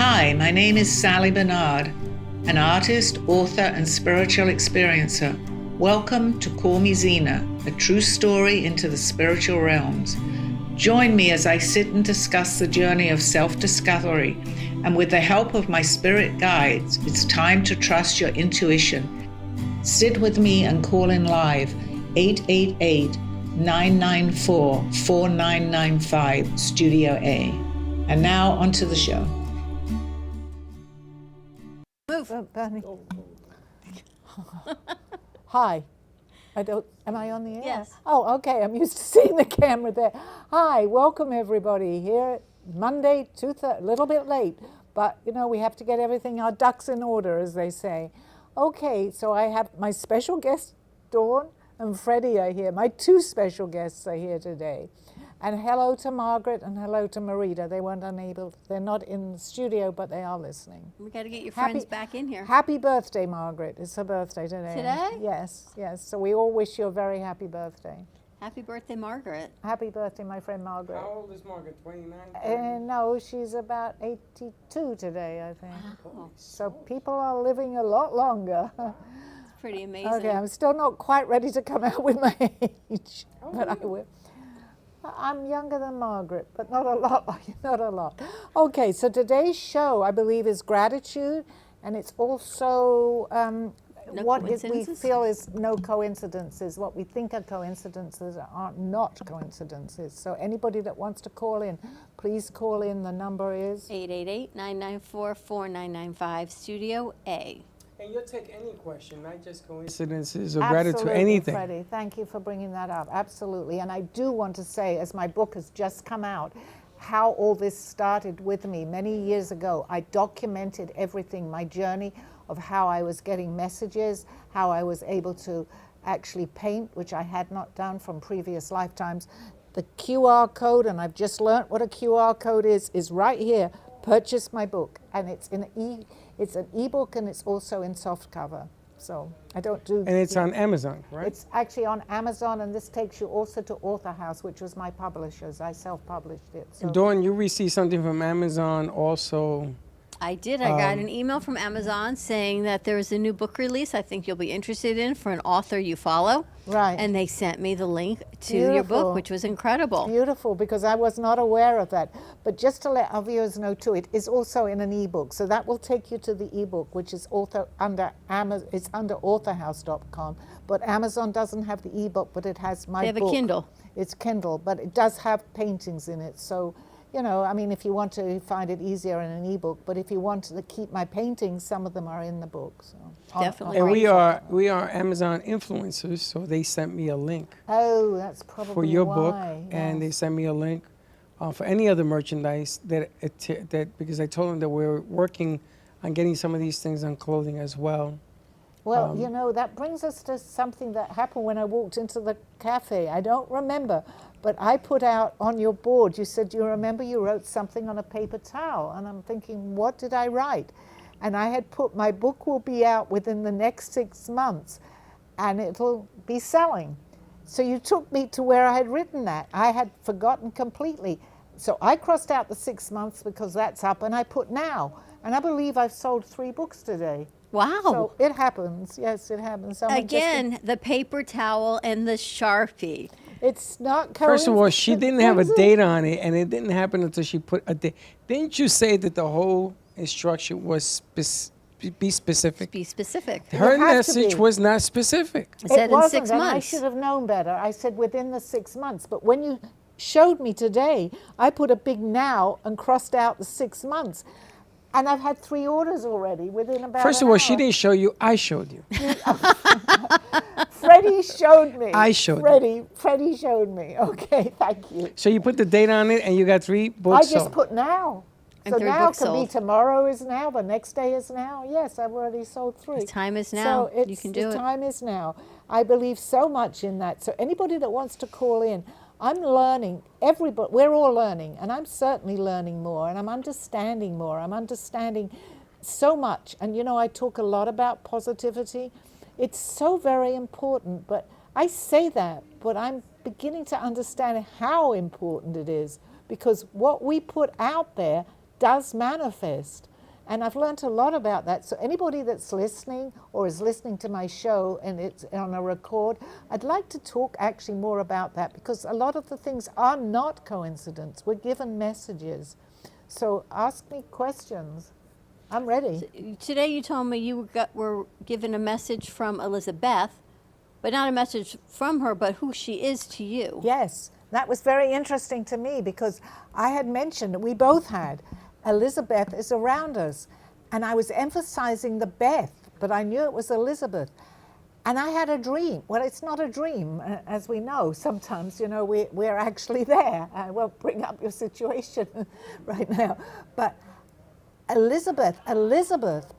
Hi, my name is Sally Barnard, an artist, author, and spiritual experiencer. Welcome to Call Me Zena, a true story into the spiritual realms. Join me as I sit and discuss the journey of self-discovery, and with the help of my spirit guides, it's time to trust your intuition. Sit with me and call in live, 888-994-4995, Studio A. And now onto the show. Bernie. Hi. Am I on the air? Yes. Oh, okay. I'm used to seeing the camera there. Hi, welcome everybody here. Monday, a little bit late, but we have to get everything, our ducks in order, as they say. Okay, so I have my special guest, Dawn and Freddie are here. My two special guests are here today. And hello to Margaret and hello to Marita. They're not in the studio, but they are listening. We got to get your friends back in here. Happy birthday, Margaret. It's her birthday today. Today? Yes. So we all wish you a very happy birthday. Happy birthday, Margaret. Happy birthday, my friend Margaret. How old is Margaret? 29? No, she's about 82 today, I think. Wow. So people are living a lot longer. It's pretty amazing. Okay, I'm still not quite ready to come out with my age, but I will. I'm younger than Margaret, but not a lot. Not a lot. Okay, so today's show, I believe, is gratitude, and it's also what we feel is no coincidences. What we think are coincidences are not coincidences. So anybody that wants to call in, please call in. The number is 888-994-4995, Studio A. And you'll take any question, not just coincidences or Absolutely, gratitude, anything. Freddie, thank you for bringing that up. Absolutely. And I do want to say, as my book has just come out, how all this started with me many years ago. I documented everything, my journey of how I was getting messages, how I was able to actually paint, which I had not done from previous lifetimes. The QR code, and I've just learned what a QR code is right here. Purchase my book, and it's an ebook, and it's also in soft cover. So I don't do. And it's on Amazon, right? It's actually on Amazon, and this takes you also to Author House, which was my publishers. I self-published it. So. Dawn, you received something from Amazon also. I did. I got an email from Amazon saying that there is a new book release I think you'll be interested in for an author you follow. Right. And they sent me the link to your book, which was incredible. Beautiful, because I was not aware of that. But just to let our viewers know too, it is also in an ebook. So that will take you to the ebook, which is under authorhouse.com. But Amazon doesn't have the ebook, but it has my book. They have a Kindle. It's Kindle, but it does have paintings in it. So if you want to find it easier in an ebook, but if you want to keep my paintings, some of them are in the book. So Definitely. And we are Amazon influencers, so they sent me a link. Oh, that's probably for your why. book, Yes. and they sent me a link for any other merchandise that because I told them that we're working on getting some of these things on clothing as well. Well, that brings us to something that happened when I walked into the cafe. I don't remember, but I put out on your board, you said, you remember you wrote something on a paper towel? And I'm thinking, what did I write? And I had put, my book will be out within the next 6 months, and it'll be selling. So you took me to where I had written that. I had forgotten completely. So I crossed out the 6 months because that's up, and I put now. And I believe I've sold 3 books today. Wow. So it happens. Yes, it happens. Again, the paper towel and the Sharpie. It's not coincidence. First of all, she didn't have a date on it, and it didn't happen until she put a date. Didn't you say that the whole instruction was be specific? Be specific. Her message was not specific. It said in 6 and I months. should have known better. I said within the 6 months. But when you showed me today, I put a big now and crossed out the 6 months. And I've had 3 orders already within about First of all, she didn't show you, I showed you. Freddie showed me. I showed you. Freddie showed me. Okay, thank you. So you put the date on it, and you got 3 books I just sold. put now. And So 3 now books can be sold. tomorrow is now, the next day is now. Yes, I've already sold 3. The time is now. So You can do the it. time is now. I believe so much in that. So anybody that wants to call in, I'm learning. Everybody, we're all learning, and I'm certainly learning more, and I'm understanding more. I'm understanding so much. And I talk a lot about positivity. It's so very important, but I say that, but I'm beginning to understand how important it is, because what we put out there does manifest. And I've learned a lot about that. So anybody that's listening or is listening to my show and it's on a record, I'd like to talk actually more about that, because a lot of the things are not coincidence. We're given messages. So ask me questions. I'm ready. Today you told me you were given a message from Elizabeth, but not a message from her, but who she is to you. Yes, that was very interesting to me, because I had mentioned, we both had, Elizabeth is around us. And I was emphasizing the Beth, but I knew it was Elizabeth. And I had a dream. Well, it's not a dream, as we know. Sometimes, you know, we're actually there. I won't bring up your situation right now. But Elizabeth,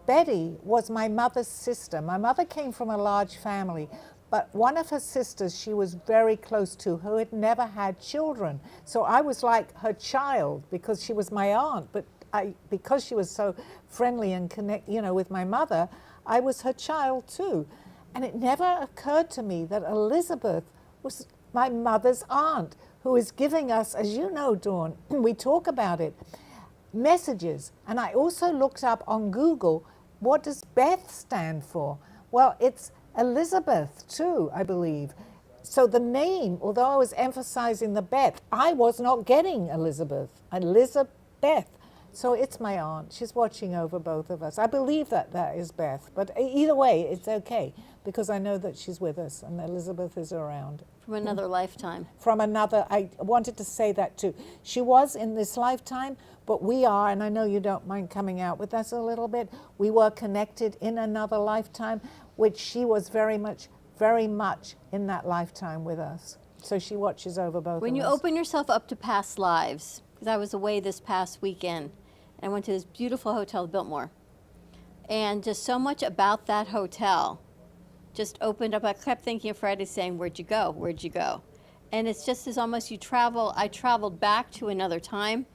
Betty, was my mother's sister. My mother came from a large family, but one of her sisters she was very close to, who had never had children. So I was like her child, because she was my aunt, but because she was so friendly and with my mother, I was her child too. And it never occurred to me that Elizabeth was my mother's aunt, who is giving us, as you know, Dawn, we talk about it, messages. And I also looked up on Google, what does Beth stand for? Well, it's Elizabeth too, I believe. So the name, although I was emphasizing the Beth, I was not getting Elizabeth. So it's my aunt. She's watching over both of us. I believe that is Beth, but either way, it's okay, because I know that she's with us and Elizabeth is around. From another lifetime. From another, I wanted to say that too. She was in this lifetime, but we are, and I know you don't mind coming out with us a little bit, we were connected in another lifetime, which she was very much in that lifetime with us. So she watches over both of us. When you open yourself up to past lives, because I was away this past weekend, and I went to this beautiful hotel, Biltmore. And just so much about that hotel just opened up. I kept thinking of Friday saying, where'd you go? Where'd you go? And it's just as almost I traveled back to another time.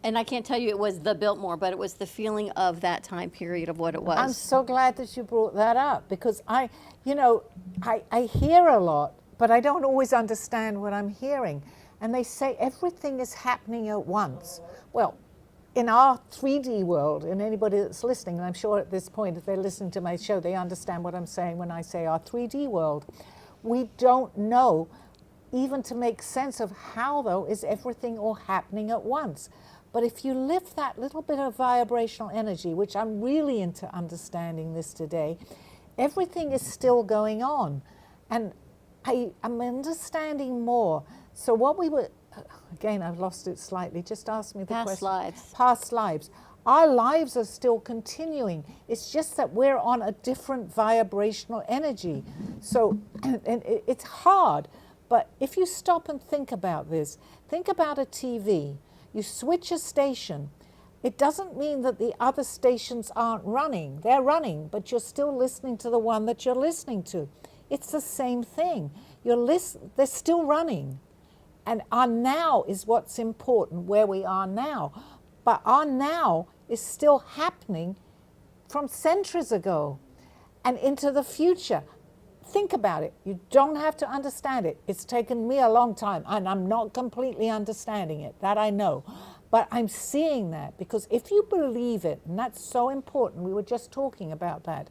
And I can't tell you it was the Biltmore, but it was the feeling of that time period of what it was. I'm so glad that you brought that up, because I hear a lot, but I don't always understand what I'm hearing. And they say everything is happening at once. Well, in our 3D world, and anybody that's listening, and I'm sure at this point, if they're listening to my show, they understand what I'm saying when I say our 3D world, we don't know even to make sense of how, though, is everything all happening at once. But if you lift that little bit of vibrational energy, which I'm really into understanding this today, everything is still going on. And I'm understanding more. So what we were, again, I've lost it slightly. Just ask me the question. Past lives. Past lives. Our lives are still continuing. It's just that we're on a different vibrational energy. So, and it's hard. But if you stop and think about this, think about a TV. You switch a station. It doesn't mean that the other stations aren't running. They're running, but you're still listening to the one that you're listening to. It's the same thing. They're still running. And our now is what's important, where we are now. But our now is still happening from centuries ago and into the future. Think about it. You don't have to understand it. It's taken me a long time, and I'm not completely understanding it. That I know. But I'm seeing that, because if you believe it, and that's so important, we were just talking about that.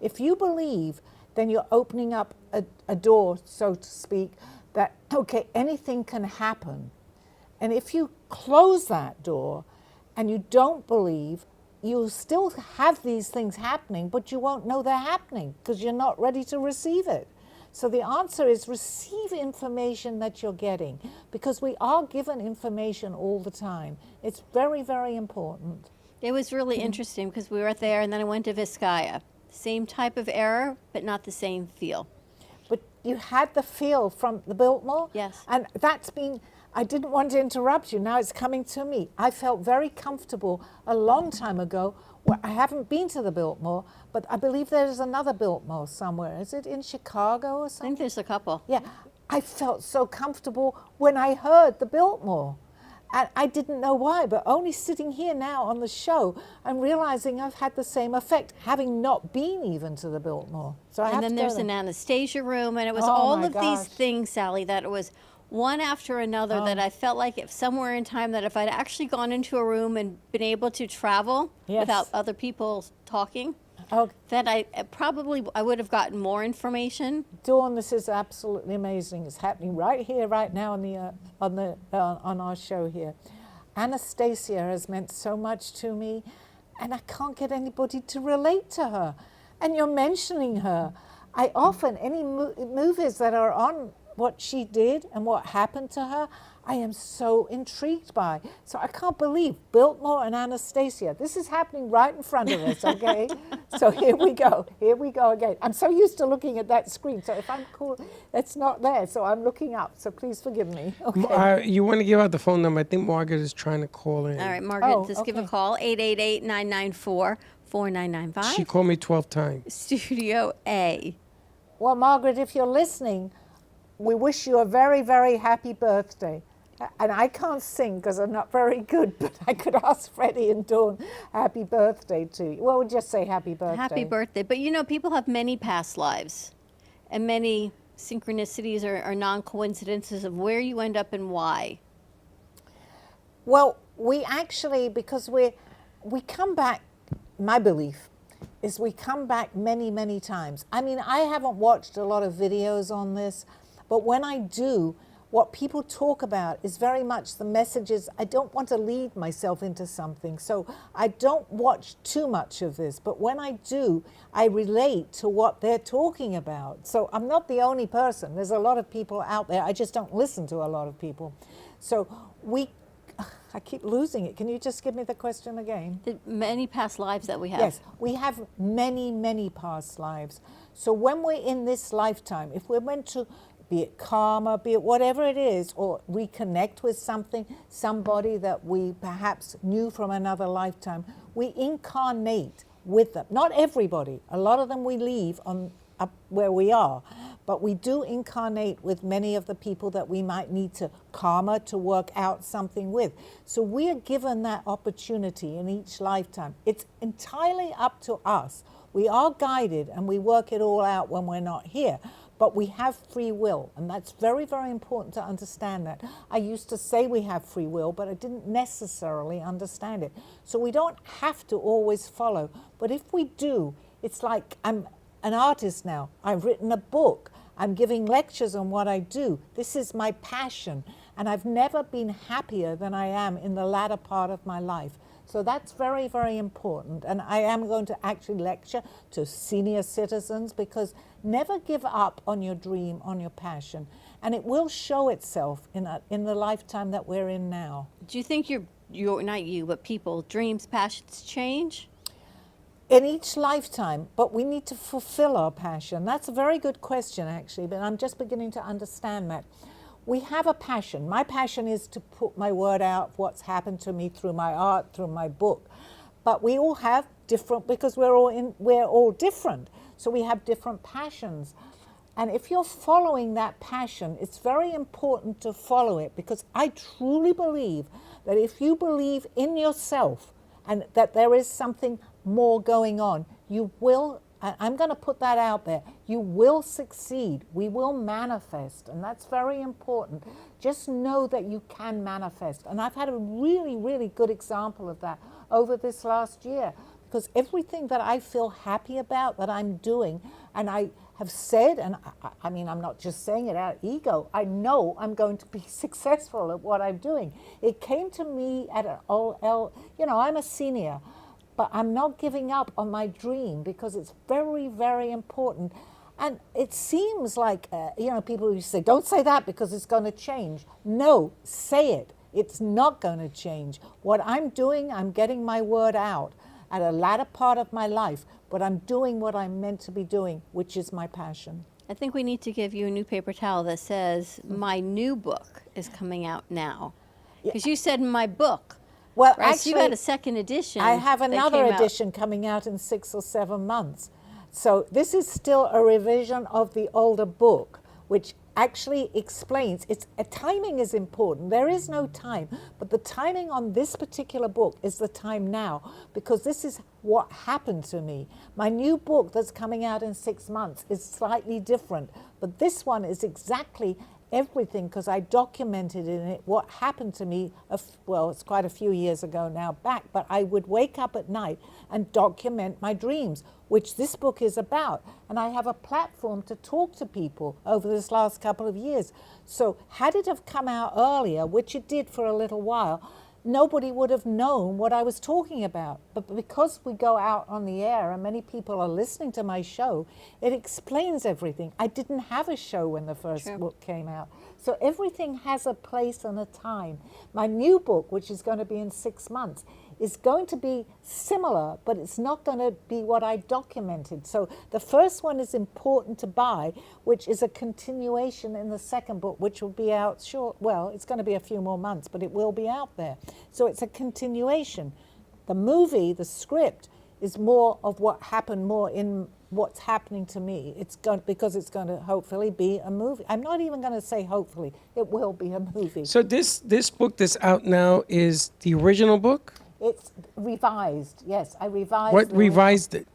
If you believe, then you're opening up a door, so to speak, that, okay, anything can happen. And if you close that door and you don't believe, you'll still have these things happening, but you won't know they're happening because you're not ready to receive it. So the answer is receive information that you're getting, because we are given information all the time. It's very, very important. It was really interesting because we were there and then I went to Vizcaya. Same type of error, but not the same feel. But you had the feel from the Biltmore? Yes. And that's been, I didn't want to interrupt you, now it's coming to me. I felt very comfortable a long time ago. Well, I haven't been to the Biltmore, but I believe there's another Biltmore somewhere. Is it in Chicago or I something? think there's a couple. Yeah, I felt so comfortable when I heard the Biltmore. And I didn't know why, but only sitting here now on the show, I'm realizing I've had the same effect, having not been even to the Biltmore. So I And have then to there's go an there. Anastasia room, and it was Oh, all my of gosh. these things, Sally, that it was one after another, that I felt like if somewhere in time that if I'd actually gone into a room and been able to travel Yes. without other people talking, Oh, that I would have gotten more information. Dawn, this is absolutely amazing. It's happening right here, right now on our show here. Anastasia has meant so much to me, and I can't get anybody to relate to her. And you're mentioning her. I often, any movies that are on what she did and what happened to her, I am so intrigued by. So I can't believe Biltmore and Anastasia. This is happening right in front of us, okay? So here we go again. I'm so used to looking at that screen, so if I'm cool, it's not there, so I'm looking up, so please forgive me, okay? You want to give out the phone number? I think Margaret is trying to call in. All right, Margaret, Oh, just give a okay. call, 888-994-4995. She called me 12 times. Studio A. Well, Margaret, if you're listening, we wish you a very, very happy birthday. And I can't sing because I'm not very good, but I could ask Freddie and Dawn happy birthday to you. Well, we'll just say happy birthday. Happy birthday. But you know, people have many past lives and many synchronicities or non-coincidences of where you end up and why. Well, we actually, because we come back, my belief is we come back many, many times. I mean, I haven't watched a lot of videos on this, but when I do, what people talk about is very much the messages. I don't want to lead myself into something, so I don't watch too much of this. But when I do, I relate to what they're talking about. So I'm not the only person. There's a lot of people out there. I just don't listen to a lot of people. So I keep losing it. Can you just give me the question again? The many past lives that we have. Yes, we have many, many past lives. So when we're in this lifetime, if we're meant to, be it karma, be it whatever it is, or reconnect with somebody that we perhaps knew from another lifetime, we incarnate with them. Not everybody. A lot of them we leave up where we are, but we do incarnate with many of the people that we might need to karma to work out something with. So we are given that opportunity in each lifetime. It's entirely up to us. We are guided and we work it all out when we're not here. But we have free will, and that's very, very important to understand that. I used to say we have free will, but I didn't necessarily understand it. So we don't have to always follow. But if we do, it's like I'm an artist now. I've written a book. I'm giving lectures on what I do. This is my passion, and I've never been happier than I am in the latter part of my life. So that's very, very important. And I am going to actually lecture to senior citizens, because never give up on your dream, on your passion. And it will show itself in the lifetime that we're in now. Do you think your not you, but people, dreams, passions change? In each lifetime, but we need to fulfill our passion. That's a very good question, actually, but I'm just beginning to understand that. We have a passion. My passion is to put my word out, what's happened to me through my art, through my book. But we all have different, because we're all different. So we have different passions. And if you're following that passion, it's very important to follow it, because I truly believe that if you believe in yourself and that there is something more going on, you will, I'm going to put that out there, you will succeed. We will manifest, and that's very important. Just know that you can manifest. And I've had a really, really good example of that over this last year, because everything that I feel happy about that I'm doing, and I have said, and I mean, I'm not just saying it out of ego, I know I'm going to be successful at what I'm doing. It came to me at I'm a senior, but I'm not giving up on my dream, because it's very, very important. And it seems like, people who say, don't say that because it's going to change. No, say it. It's not going to change. What I'm doing, I'm getting my word out at a latter part of my life, but I'm doing what I'm meant to be doing, which is my passion. I think we need to give you a new paper towel that says, my new book is coming out now. Because you said my book. Well, right? actually, So you had a second edition. I have that another came out. edition coming out in 6 or 7 months. So this is still a revision of the older book, which actually explains, timing is important. There is no time, but the timing on this particular book is the time now, because this is what happened to me. My new book that's coming out in 6 months is slightly different, but this one is exactly everything because I documented in it what happened to me. Well, it's quite a few years ago now back, but I would wake up at night and document my dreams, which this book is about. And I have a platform to talk to people over this last couple of years. So had it have come out earlier, which it did for a little while, nobody would have known what I was talking about. But because we go out on the air and many people are listening to my show, it explains everything. I didn't have a show when the first book came out. So everything has a place and a time. My new book, which is going to be in 6 months, is going to be similar, but it's not going to be what I documented. So the first one is important to buy, which is a continuation in the second book, which will be out short. Well, it's going to be a few more months, but it will be out there. So it's a continuation. The movie, the script, is more of what happened more in what's happening to me. Because it's going to hopefully be a movie. I'm not even going to say hopefully. It will be a movie. So this book that's out now is the original book? It's revised, yes. I revised What revised it?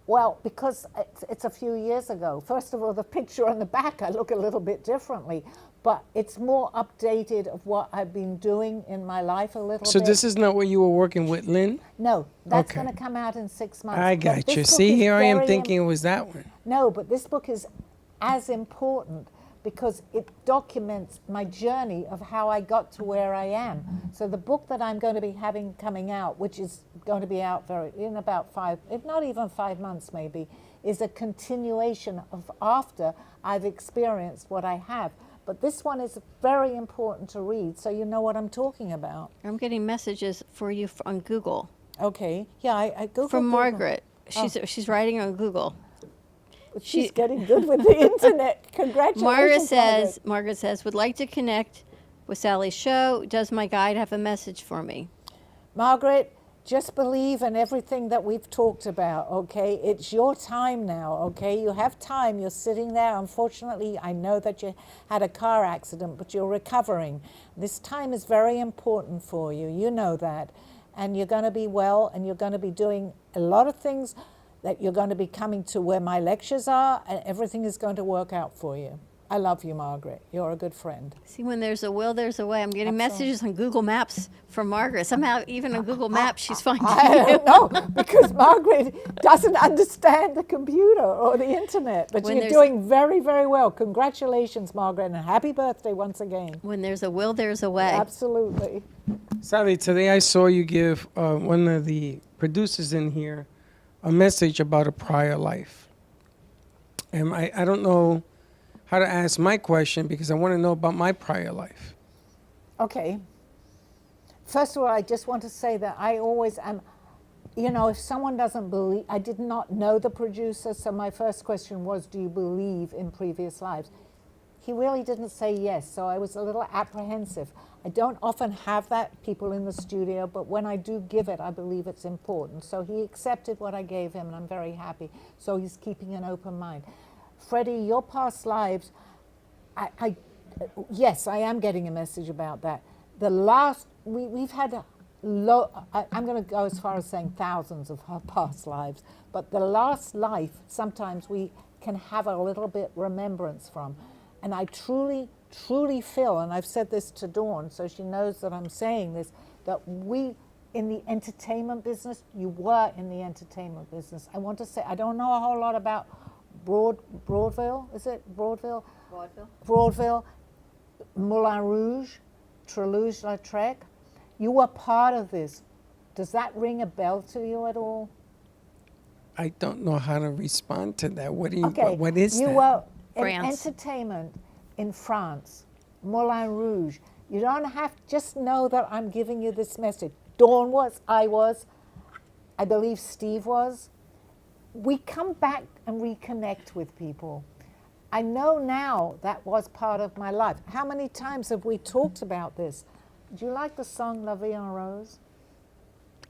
Well, because it's a few years ago. First of all, the picture on the back, I look a little bit differently, but it's more updated of what I've been doing in my life a little bit. So this is not what you were working with Lynn? No, that's Okay. going to come out in 6 months. I But got this you. book See, is here I am very thinking it was that one. No, but this book is as important because it documents my journey of how I got to where I am. So the book that I'm going to be having coming out, which is going to be out in about 5, if not even 5 months maybe, is a continuation of after I've experienced what I have. But this one is very important to read, so you know what I'm talking about. I'm getting messages for you on Google Okay, yeah, I Google. from Google. Margaret. She's writing on Google. But she's getting good with the internet. Congratulations, Margaret says, would like to connect with Sally's show. Does my guide have a message for me? Margaret, just believe in everything that we've talked about, okay? It's your time now, okay? You have time. You're sitting there. Unfortunately, I know that you had a car accident, but you're recovering. This time is very important for you. You know that. And you're going to be well, and you're going to be doing a lot of things that you're going to be coming to where my lectures are, and everything is going to work out for you. I love you, Margaret. You're a good friend. See, when there's a will, there's a way. I'm getting messages on Google Maps from Margaret. Somehow, even on Google Maps, she's finding I you. don't know, because Margaret doesn't understand the computer or the internet. But When you're there's- doing very, very well. Congratulations, Margaret, and happy birthday once again. When there's a will, there's a way. Absolutely. Sally, today I saw you give one of the producers in here a message about a prior life. And I don't know how to ask my question because I want to know about my prior life. Okay. First of all, I just want to say that I always am, you know, if someone doesn't believe, I did not know the producer, so my first question was, do you believe in previous lives? He really didn't say yes, so I was a little apprehensive. I don't often have that, people in the studio, but when I do give it, I believe it's important. So he accepted what I gave him, and I'm very happy. So he's keeping an open mind. Freddie, your past lives, yes, I am getting a message about that. The last, we've had I'm going to go as far as saying thousands of our past lives, but the last life, sometimes we can have a little bit remembrance from. And I truly, truly feel, and I've said this to Dawn, so she knows that I'm saying this, that we, in the entertainment business, you were in the entertainment business. I want to say, I don't know a whole lot about Broadville, is it Broadville? Broadville, Moulin Rouge, Toulouse-Lautrec. You were part of this. Does that ring a bell to you at all? I don't know how to respond to that. What do you? Okay, What is you that? were in France. entertainment in France, Moulin Rouge. You don't have, just know that I'm giving you this message. Dawn was, I believe Steve was. We come back and reconnect with people. I know now that was part of my life. How many times have we talked about this? Do you like the song La Vie en Rose?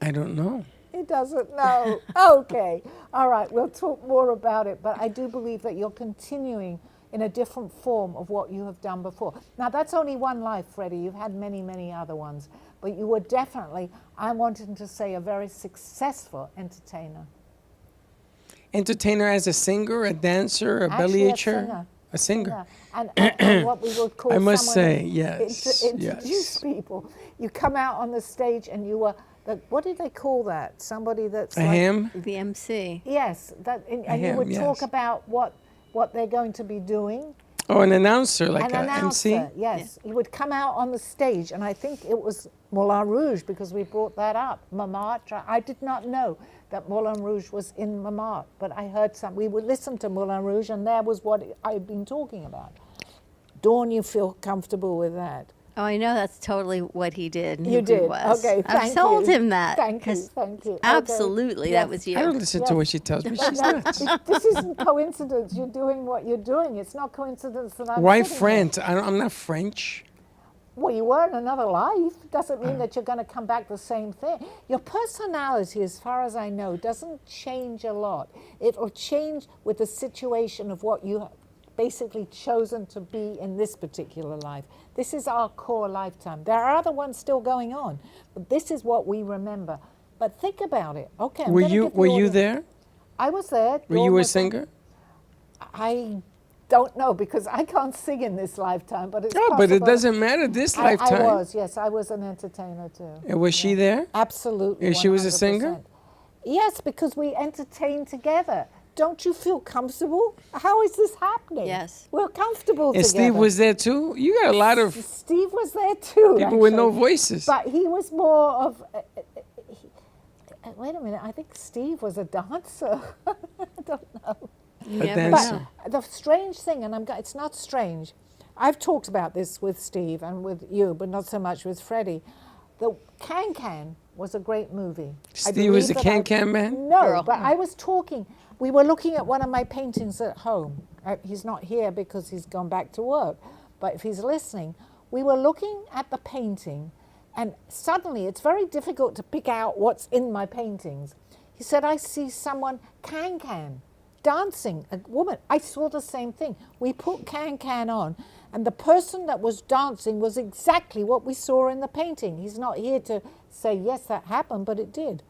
I don't know. He doesn't know. Okay. All right. We'll talk more about it. But I do believe that you're continuing in a different form of what you have done before. Now, that's only one life, Freddie. You've had many, many other ones. But you were definitely, I wanted to say, a very successful entertainer. Entertainer as a singer, a dancer, a belly Actually, a itcher? singer. A singer. And what we would call I must someone say, who yes, introduce yes. people. You come out on the stage and you were, what did they call that? Somebody that's A like, ham? The MC. Yes, and you ham, would talk yes. about what they're going to be doing. Oh, an announcer, like An an announcer, MC? yes. He would come out on the stage, and I think it was Moulin Rouge because we brought that up. Montmartre. I did not know that Moulin Rouge was in Montmartre, but I heard some. We would listen to Moulin Rouge, and there was what I'd been talking about. Dawn, you feel comfortable with that? Oh, I know that's totally what he did. And You who he did. was. Okay, I've thank told you. him that. Thank you, 'cause thank you. Okay. Absolutely, Yes. that was you. I don't listen to Yes. what she tells me. She's No, nuts. this isn't coincidence. You're doing what you're doing. It's not coincidence that I'm Why sitting here. French? I'm not French. Well, you were in another life. Doesn't mean that you're going to come back the same thing. Your personality, as far as I know, doesn't change a lot. It'll change with the situation of what you have basically chosen to be in this particular life. This is our core lifetime. There are other ones still going on, but this is what we remember. But think about it. Okay, I'm Were gonna you give the were you audience- there? I was there. Were Dawn you a was there. singer? I don't know because I can't sing in this lifetime, but it's Oh, but it possible. doesn't matter this lifetime. I was, yes, I was an entertainer too. And was she there? Absolutely. And she was a singer? 100%. Yes, because we entertained together. Don't you feel comfortable? How is this happening? Yes. We're comfortable And together. Steve was there too? You got a lot of Steve was there too. people with no actually. voices. But he was more of. Wait a minute. I think Steve was a dancer. I don't know. You A never dancer. know. The strange thing, and it's not strange. I've talked about this with Steve and with you, but not so much with Freddie. The Can was a great movie. I Steve was believe the that Can man? No, Girl. but I was talking. We were looking at one of my paintings at home. He's not here because he's gone back to work. But if he's listening, we were looking at the painting, and suddenly it's very difficult to pick out what's in my paintings. He said, I see someone, Can, dancing, a woman. I saw the same thing. We put Can on, and the person that was dancing was exactly what we saw in the painting. He's not here to say, yes, that happened, but it did.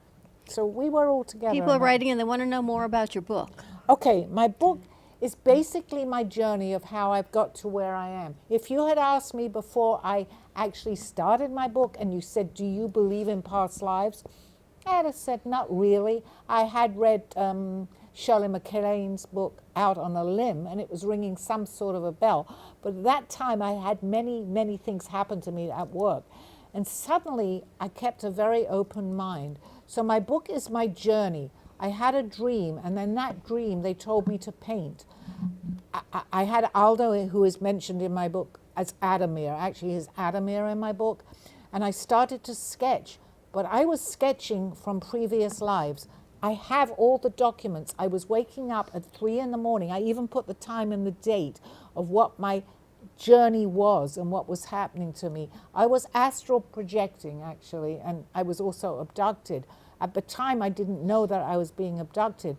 So we were all together. People on are that. writing and they want to know more about your book. Okay, my book is basically my journey of how I've got to where I am. If you had asked me before I actually started my book and you said, do you believe in past lives? I'd have said, not really. I had read Shirley MacLaine's book Out on a Limb, and it was ringing some sort of a bell. But at that time, I had many, many things happen to me at work. And suddenly, I kept a very open mind. So my book is my journey. I had a dream, and in that dream, they told me to paint. I had Aldo, who is mentioned in my book as Adamir. Actually, he's Adamir in my book. And I started to sketch, but I was sketching from previous lives. I have all the documents. I was waking up at 3 in the morning. I even put the time and the date of what my journey was and what was happening to me. I was astral projecting, actually, and I was also abducted. At the time, I didn't know that I was being abducted,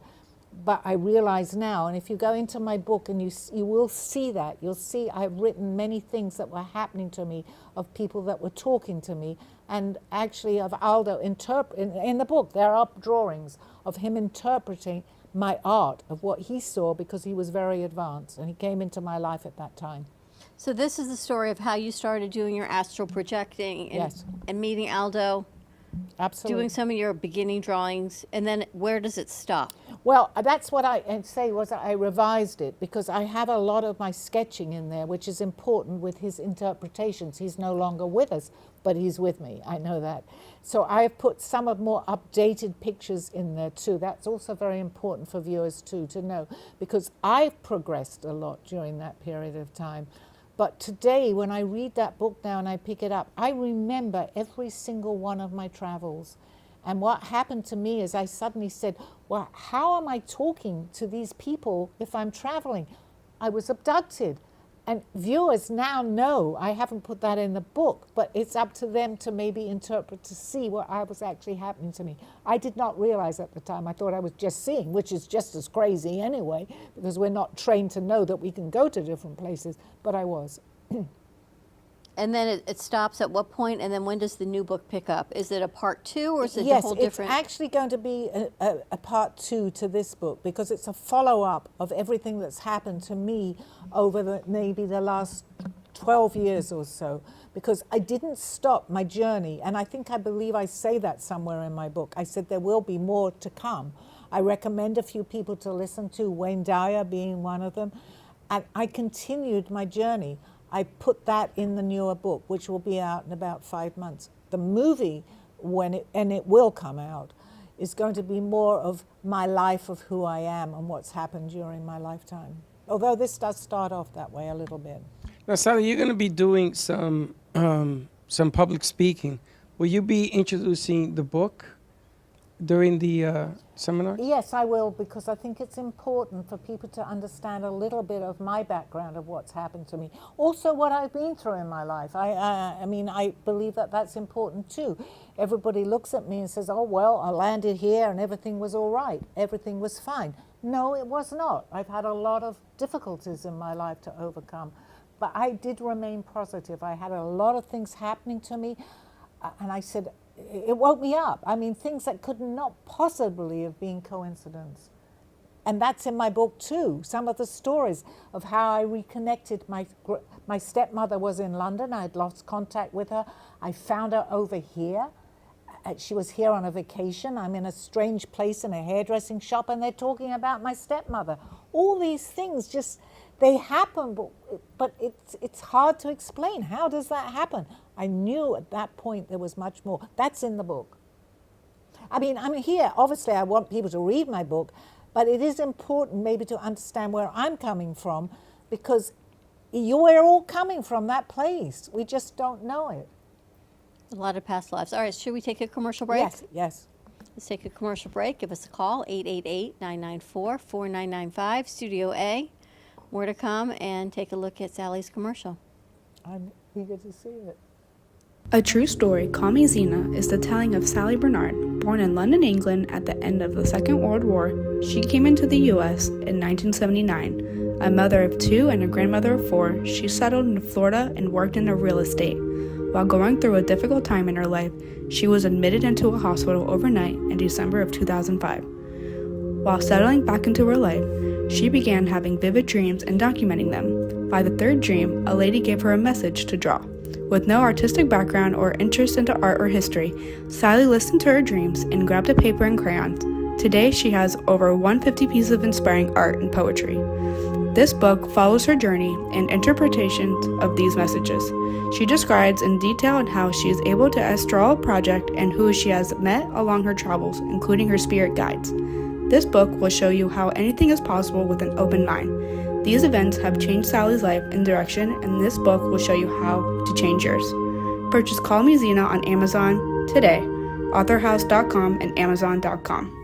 but I realize now, and if you go into my book and you will see that, you'll see I've written many things that were happening to me, of people that were talking to me, and actually of Aldo in the book, there are drawings of him interpreting my art of what he saw because he was very advanced and he came into my life at that time. So this is the story of how you started doing your astral projecting and, Yes. and meeting Aldo, Absolutely. doing some of your beginning drawings, and then where does it stop? Well, that's what I say was I revised it because I have a lot of my sketching in there, which is important with his interpretations. He's no longer with us, but he's with me. I know that. So I've put some of more updated pictures in there too. That's also very important for viewers too to know because I've progressed a lot during that period of time. But today, when I read that book now and I pick it up, I remember every single one of my travels. And what happened to me is I suddenly said, well, how am I talking to these people if I'm traveling? I was abducted. And viewers now know, I haven't put that in the book, but it's up to them to maybe interpret to see what was actually happening to me. I did not realize at the time. I thought I was just seeing, which is just as crazy anyway, because we're not trained to know that we can go to different places, but I was. And then it stops at what point, and then when does the new book pick up? Is it a part 2, or is it a Yes, whole different? it's actually going to be a part 2 to this book, because it's a follow-up of everything that's happened to me over maybe the last 12 years or so, because I didn't stop my journey, and I believe I say that somewhere in my book. I said there will be more to come. I recommend a few people to listen to, Wayne Dyer being one of them, and I continued my journey. I put that in the newer book, which will be out in about 5 months. The movie, and it will come out, is going to be more of my life, of who I am and what's happened during my lifetime. Although this does start off that way a little bit. Now, Sally, you're going to be doing some public speaking. Will you be introducing the book during the seminar? Yes, I will, because I think it's important for people to understand a little bit of my background of what's happened to me. Also, what I've been through in my life. I mean, I believe that that's important too. Everybody looks at me and says, oh, well, I landed here and everything was all right. Everything was fine. No, it was not. I've had a lot of difficulties in my life to overcome. But I did remain positive. I had a lot of things happening to me. And I said, it woke me up. I mean, things that could not possibly have been coincidence. And that's in my book too. Some of the stories of how I reconnected. My stepmother was in London. I had lost contact with her. I found her over here. She was here on a vacation. I'm in a strange place in a hairdressing shop, and they're talking about my stepmother. All these things just, they happen, but it's hard to explain. How does that happen? I knew at that point there was much more. That's in the book. I mean, I'm here. Obviously, I want people to read my book, but it is important maybe to understand where I'm coming from, because we're all coming from that place. We just don't know it. A lot of past lives. All right, should we take a commercial break? Yes, yes. Let's take a commercial break. Give us a call, 888-994-4995, Studio A. More to come, and take a look at Sally's commercial. I'm eager to see it. A True Story, Call Me Zena, is the telling of Sally Barnard. Born in London, England at the end of the Second World War, she came into the U.S. in 1979. A mother of 2 and a grandmother of 4, she settled in Florida and worked in real estate. While going through a difficult time in her life, she was admitted into a hospital overnight in December of 2005. While settling back into her life, she began having vivid dreams and documenting them. By the 3rd dream, a lady gave her a message to draw. With no artistic background or interest into art or history, Sally listened to her dreams and grabbed a paper and crayons. Today, she has over 150 pieces of inspiring art and poetry. This book follows her journey and interpretations of these messages. She describes in detail how she is able to astral a project and who she has met along her travels, including her spirit guides. This book will show you how anything is possible with an open mind. These events have changed Sally's life and direction, and this book will show you how to change yours. Purchase Call Me Zena on Amazon today, authorhouse.com and amazon.com.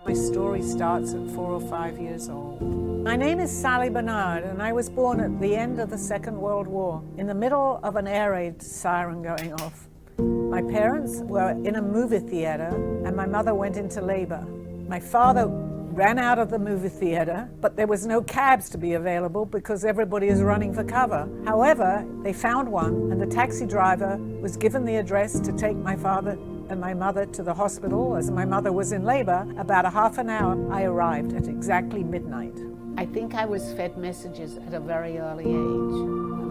My story starts at 4 or 5 years old. My name is Sally Barnard, and I was born at the end of the Second World War, in the middle of an air raid siren going off. My parents were in a movie theater, and my mother went into labor. My father ran out of the movie theater, but there was no cabs to be available because everybody is running for cover. However, they found one, and the taxi driver was given the address to take my father and my mother to the hospital. As my mother was in labor, about a half an hour, I arrived at exactly midnight. I think I was fed messages at a very early age.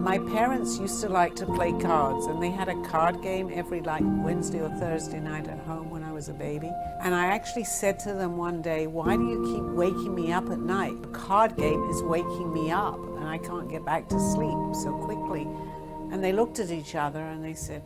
My parents used to like to play cards, and they had a card game every Wednesday or Thursday night at home when I was a baby. And I actually said to them one day, why do you keep waking me up at night? The card game is waking me up, and I can't get back to sleep so quickly. And they looked at each other and they said,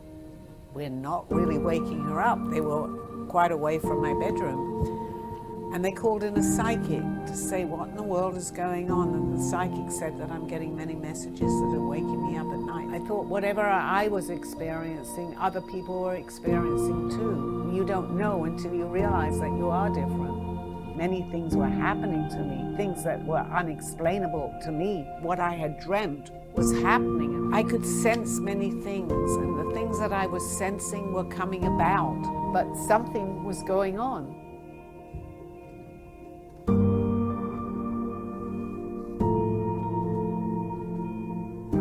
we're not really waking her up. They were quite away from my bedroom. And they called in a psychic to say what in the world is going on. And the psychic said that I'm getting many messages that are waking me up at night. I thought whatever I was experiencing, other people were experiencing too. You don't know until you realize that you are different. Many things were happening to me, things that were unexplainable to me. What I had dreamt was happening. I could sense many things, and the things that I was sensing were coming about, but something was going on.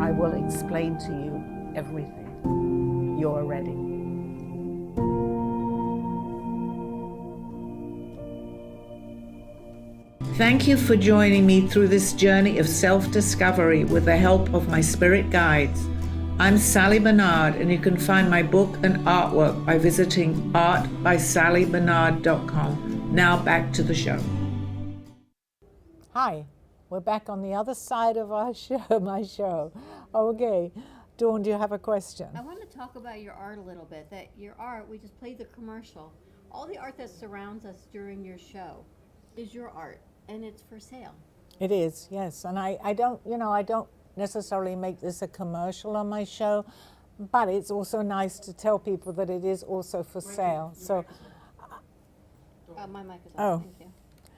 I will explain to you everything. You're ready. Thank you for joining me through this journey of self-discovery with the help of my spirit guides. I'm Sally Barnard, and you can find my book and artwork by visiting artbysallybernard.com. Now back to the show. Hi, we're back on the other side of our show, my show. Okay, Dawn, do you have a question? I want to talk about your art a little bit. That your art, we just played the commercial. All the art that surrounds us during your show is your art, and it's for sale. It is, yes. And I don't necessarily make this a commercial on my show, but it's also nice to tell people that it is also for sale. So, My mic is Oh. on. Thank you.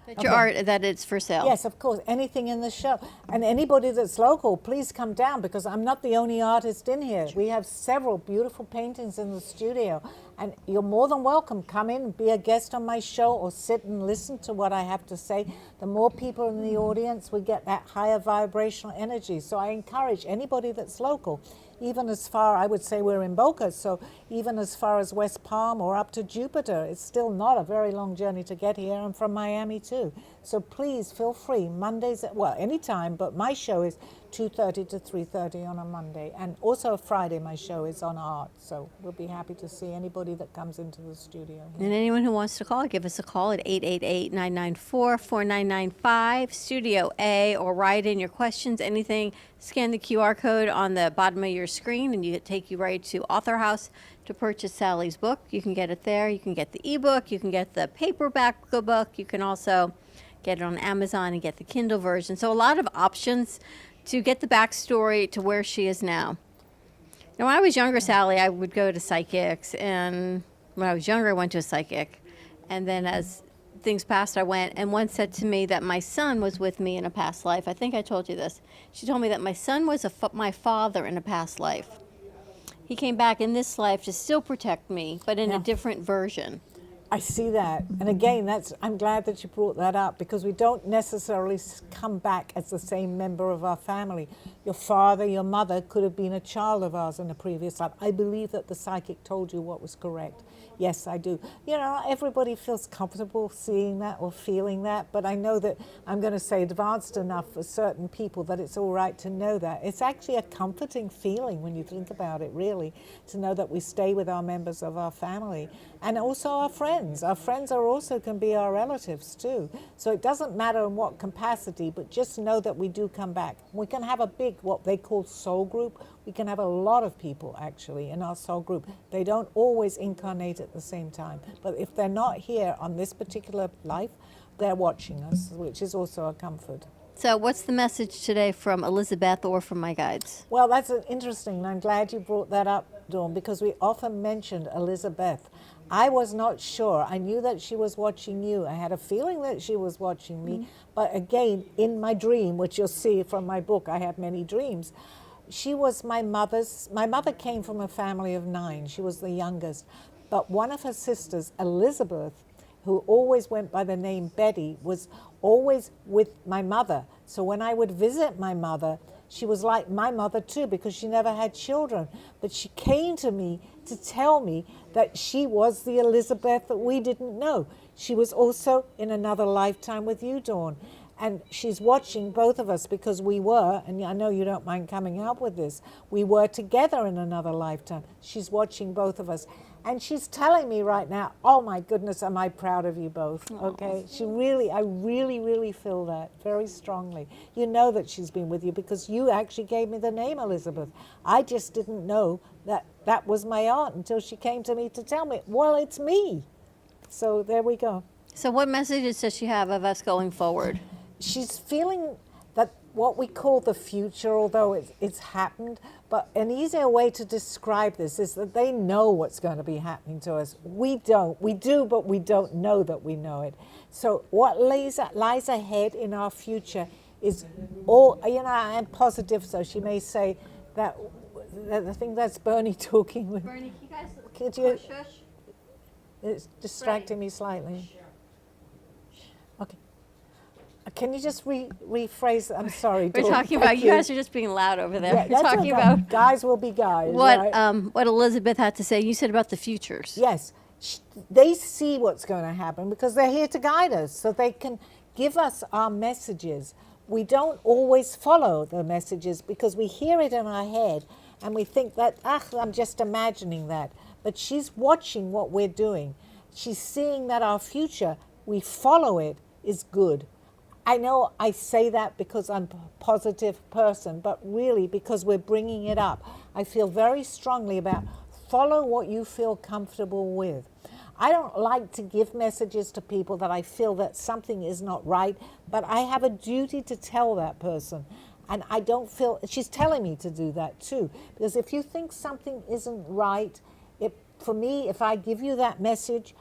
That your art, that it's for sale. yes, of course, anything in the show. And anybody that's local, please come down, because I'm not the only artist in here. We have several beautiful paintings in the studio, and you're more than welcome. Come in and be a guest on my show, or sit and listen to what I have to say. The more people in the audience, we get that higher vibrational energy. So I encourage anybody that's local, even as far, I would say we're in Boca, so even as far as West Palm or up to Jupiter, it's still not a very long journey to get here. I'm from Miami too. So please feel free. Mondays, well, anytime, but my show is 2:30 to 3:30 on a Monday. And also a Friday, my show is on art. So we'll be happy to see anybody that comes into the studio here. And anyone who wants to call, give us a call at 888-994-4995, Studio A, or write in your questions, anything. Scan the QR code on the bottom of your screen, and it take you right to Author House to purchase Sally's book. You can get it there. You can get the ebook. You can get the paperback book. You can also get it on Amazon and get the Kindle version. So a lot of options to get the backstory to where she is now. Now, when I was younger, Sally, I would go to psychics, and when I was younger, I went to a psychic. And then as things passed, I went, and one said to me that my son was with me in a past life. I think I told you this. She told me that my son was my father in a past life. He came back in this life to still protect me, but in a different version. I see that. And again, I'm glad that you brought that up, because we don't necessarily come back as the same member of our family. Your father, your mother could have been a child of ours in a previous life. I believe that the psychic told you what was correct. Yes, I do. You know, everybody feels comfortable seeing that or feeling that, but I know that I'm going to say advanced enough for certain people that it's all right to know that. It's actually a comforting feeling when you think about it, really, to know that we stay with our members of our family and also our friends. Our friends are also can be our relatives too. So it doesn't matter in what capacity, but just know that we do come back. We can have a big, what they call soul group. We can have a lot of people actually in our soul group. They don't always incarnate at the same time. But if they're not here on this particular life, they're watching us, which is also a comfort. So what's the message today from Elizabeth or from my guides? Well, that's interesting, and I'm glad you brought that up, Dawn, because we often mentioned Elizabeth. I was not sure. I knew that she was watching you. I had a feeling that she was watching me. But again, in my dream, which you'll see from my book, I have many dreams, she was my mother came from a family of 9. She was the youngest. But one of her sisters, Elizabeth, who always went by the name Betty, was always with my mother. So when I would visit my mother, she was like my mother too, because she never had children. But she came to me to tell me that she was the Elizabeth that we didn't know. She was also in another lifetime with you, Dawn. And she's watching both of us, because we were, and I know you don't mind coming out with this, we were together in another lifetime. She's watching both of us. And she's telling me right now, oh my goodness, am I proud of you both, okay? I really feel that very strongly. You know that she's been with you because you actually gave me the name Elizabeth. I just didn't know that that was my aunt until she came to me to tell me, well, it's me. So there we go. So what messages does she have of us going forward? She's feeling that what we call the future, although it's happened, but an easier way to describe this is that they know what's going to be happening to us. We don't. We do, but we don't know that we know it. So what lies ahead in our future is all, and positive. So she may say that, I think that's Bernie talking with. Bernie, can you guys Could you, shush? it's distracting me slightly. Okay. Can you just rephrase? I'm sorry. We're Dawn, talking thank about, you guys are just being loud over there. Yeah, We're that's talking okay. about Guys will be guys. Right? what Elizabeth had to say. You said about the futures. Yes, they see what's going to happen because they're here to guide us, so they can give us our messages. We don't always follow the messages because we hear it in our head and we think that, I'm just imagining that. But she's watching what we're doing. She's seeing that our future, we follow it, is good. I know I say that because I'm a positive person, but really because we're bringing it up. I feel very strongly about follow what you feel comfortable with. I don't like to give messages to people that I feel that something is not right, but I have a duty to tell that person. And I don't feel, she's telling me to do that too. Because if you think something isn't right, for me, if I give you that message,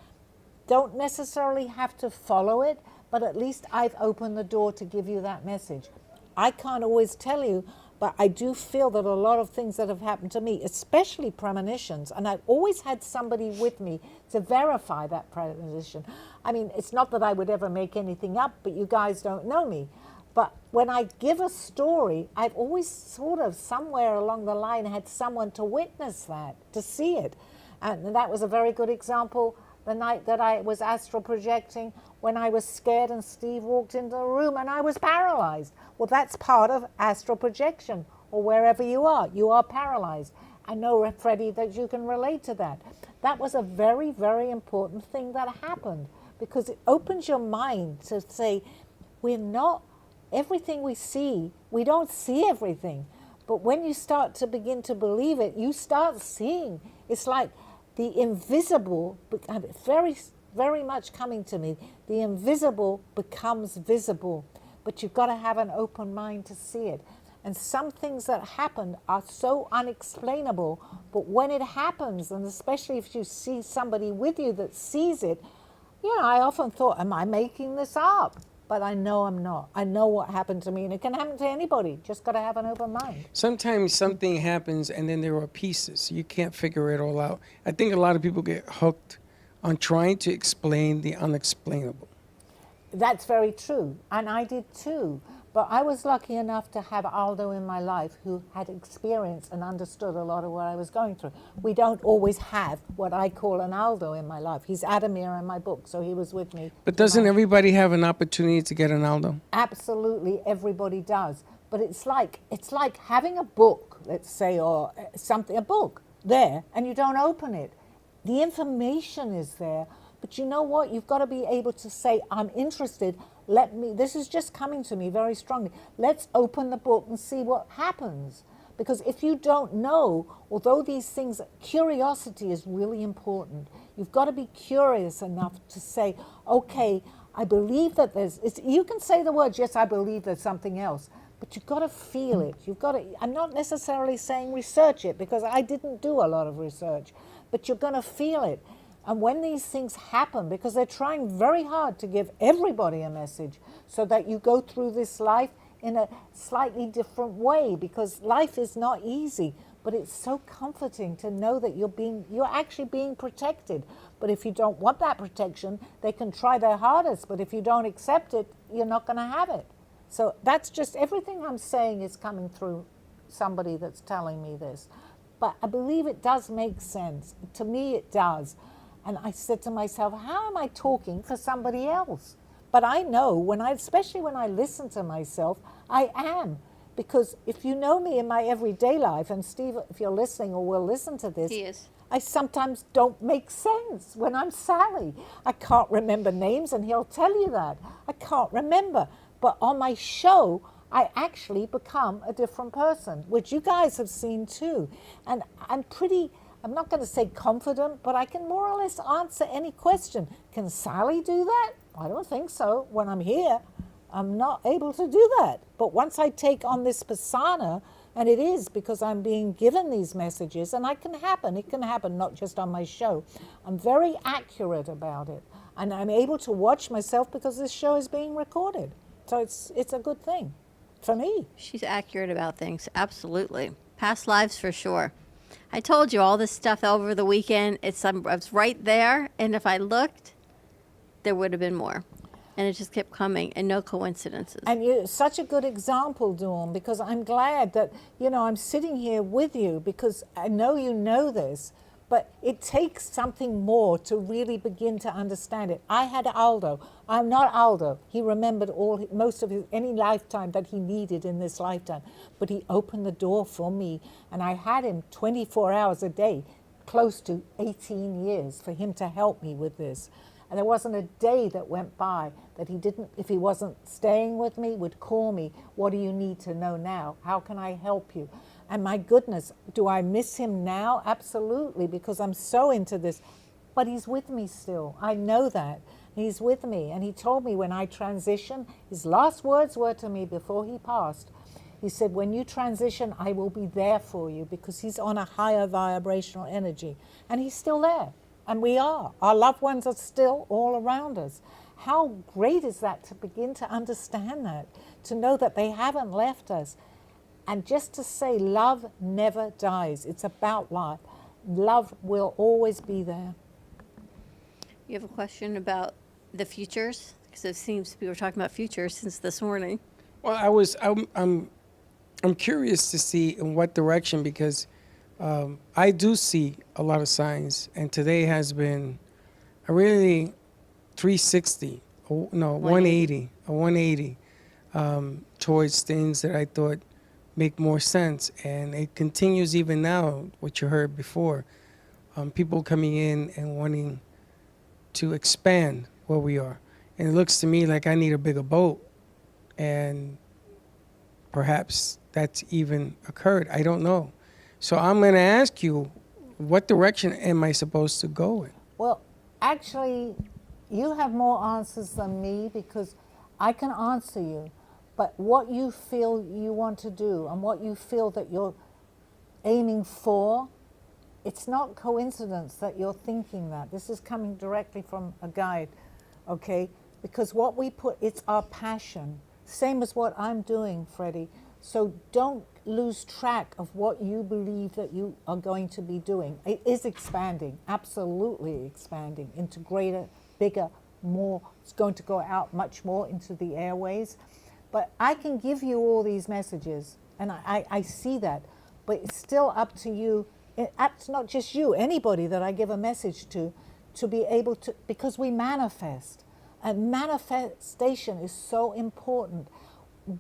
don't necessarily have to follow it, but at least I've opened the door to give you that message. I can't always tell you, but I do feel that a lot of things that have happened to me, especially premonitions, and I've always had somebody with me to verify that premonition. I mean, it's not that I would ever make anything up, but you guys don't know me. But when I give a story, I've always sort of somewhere along the line had someone to witness that, to see it. And that was a very good example the night that I was astral projecting, when I was scared and Steve walked into the room and I was paralyzed. Well, that's part of astral projection, or wherever you are paralyzed. I know, Freddie, that you can relate to that. That was a very, very important thing that happened because it opens your mind to say, we're not, everything we see, we don't see everything. But when you start to begin to believe it, you start seeing. It's like the invisible, very, very much coming to me, the invisible becomes visible. But you've got to have an open mind to see it. And some things that happen are so unexplainable, but when it happens, and especially if you see somebody with you that sees it, I often thought, am I making this up? But I know I'm not. I know what happened to me, and it can happen to anybody. Just got to have an open mind. Sometimes something happens and then there are pieces. You can't figure it all out. I think a lot of people get hooked on trying to explain the unexplainable. That's very true, and I did too. But I was lucky enough to have Aldo in my life who had experienced and understood a lot of what I was going through. We don't always have what I call an Aldo in my life. He's Adamir in my book, so he was with me. But doesn't everybody have an opportunity to get an Aldo? Absolutely, everybody does. But it's like having a book, let's say, or something, a book there, and you don't open it. The information is there, but you know what? You've got to be able to say, I'm interested. This is just coming to me very strongly. Let's open the book and see what happens. Because if you don't know, although these things, curiosity is really important. You've got to be curious enough to say, okay, I believe that you can say the words, yes, I believe there's something else, but you've got to feel it. I'm not necessarily saying research it, because I didn't do a lot of research, but you're going to feel it. And when these things happen, because they're trying very hard to give everybody a message so that you go through this life in a slightly different way, because life is not easy, but it's so comforting to know that you're actually being protected. But if you don't want that protection, they can try their hardest, but if you don't accept it, you're not going to have it. So that's just everything I'm saying is coming through somebody that's telling me this. But I believe it does make sense. To me, it does. And I said to myself, how am I talking for somebody else? But I know, especially when I listen to myself, I am. Because if you know me in my everyday life, and Steve, if you're listening or will listen to this, He is. I sometimes don't make sense when I'm Sally. I can't remember names, and he'll tell you that. I can't remember. But on my show, I actually become a different person, which you guys have seen too. And I'm not going to say confident, but I can more or less answer any question. Can Sally do that? I don't think so. When I'm here, I'm not able to do that. But once I take on this persona, and it is because I'm being given these messages, and it can happen not just on my show. I'm very accurate about it. And I'm able to watch myself because this show is being recorded. So it's a good thing for me. She's accurate about things, absolutely. Past lives for sure. I told you all this stuff over the weekend. It's right there, and if I looked, there would have been more. And it just kept coming, and no coincidences. And you're such a good example, Dawn, because I'm glad that, I'm sitting here with you because I know you know this, but it takes something more to really begin to understand it. I had Aldo. I'm not Aldo. He remembered most of any lifetime that he needed in this lifetime, but he opened the door for me, and I had him 24 hours a day, close to 18 years, for him to help me with this. And there wasn't a day that went by that he didn't, if he wasn't staying with me, would call me. What do you need to know now? How can I help you? And my goodness, do I miss him now? Absolutely, because I'm so into this. But he's with me still. I know that. He's with me. And he told me when I transition, his last words were to me before he passed. He said, when you transition, I will be there for you, because he's on a higher vibrational energy. And he's still there. And we are. Our loved ones are still all around us. How great is that to begin to understand that, to know that they haven't left us. And just to say love never dies. It's about life. Love will always be there. You have a question about the futures? Because it seems we were talking about futures since this morning. Well, I'm curious to see in what direction, because I do see a lot of signs, and today has been a really 360, 180 towards things that I thought make more sense. And it continues even now, what you heard before, people coming in and wanting to expand where we are. And it looks to me like I need a bigger boat, and perhaps that's even occurred. I don't know. So I'm going to ask you, what direction am I supposed to go in? Well, actually, you have more answers than me, because I can answer you. But what you feel you want to do and what you feel that you're aiming for, it's not coincidence that you're thinking that. This is coming directly from a guide, okay? Because what we put, it's our passion. Same as what I'm doing, Freddie. So don't lose track of what you believe that you are going to be doing. It is expanding, absolutely expanding into greater, bigger, more. It's going to go out much more into the airways. But I can give you all these messages, and I see that. But it's still up to you. It's not just you, anybody that I give a message to be able to, because we manifest. And manifestation is so important.